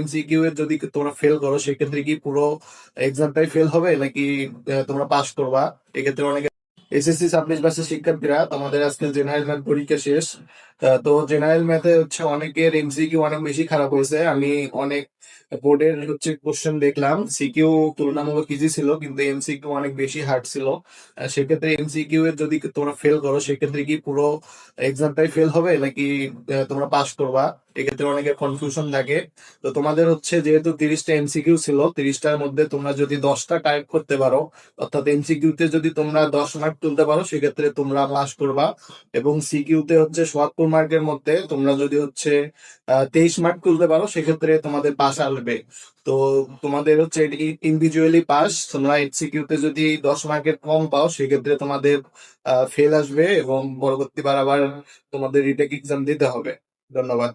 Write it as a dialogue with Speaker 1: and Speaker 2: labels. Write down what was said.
Speaker 1: MCQ এর যদি তোমরা ফেল করো সেক্ষেত্রে কি পুরো এক্সামটাই ফেল হবে নাকি তোমরা পাস করবা? এক্ষেত্রে অনেকে এসএসসি সাবলিশ ব্যাচের শিক্ষার্থীরা তোমাদের আজকে জেনারেল ম্যাথ পরীক্ষা শেষ। তো জেনারেল ম্যাথে হচ্ছে অনেকের এমসিকিউ অনেক বেশি খারাপ হয়েছে। আমি অনেক বোর্ডের হচ্ছে কোশ্চেন দেখলাম, সিকিউ তুলনামূলক ইজি ছিল কিন্তু এমসিকিউ অনেক বেশি হার্ড ছিল। সেক্ষেত্রে এমসিকিউ এর যদি তোমরা ফেল করো সেক্ষেত্রে কি পুরো এক্সামটাই ফেল হবে নাকি তোমরা পাস করবা? এক্ষেত্রে অনেকের কনফিউশন থাকে। তো তোমাদের হচ্ছে যেহেতু 30টা এমসিকিউ ছিল, 30টার মধ্যে তোমরা যদি 10টা কারেক্ট করতে পারো, অর্থাৎ এমসিকিউ তে যদি তোমরা 10 মার্ক তুলতে পারো সেক্ষেত্রে তোমরা পাস করবা। এবং সিকিউ তে হচ্ছে 77 মার্কের মধ্যে তোমরা যদি হচ্ছে 23 মার্ক তুলতে পারো সেক্ষেত্রে তোমাদের পাস আসবে। তো তোমাদের হচ্ছে ইন্ডিভিজুয়ালি পাস, তোমরা এমসিকিউ তে যদি 10 মার্কের কম পাও সেক্ষেত্রে তোমাদের ফেল আসবে এবং পরবর্তীবার আবার তোমাদের রিটেক এক্সাম দিতে হবে। ধন্যবাদ।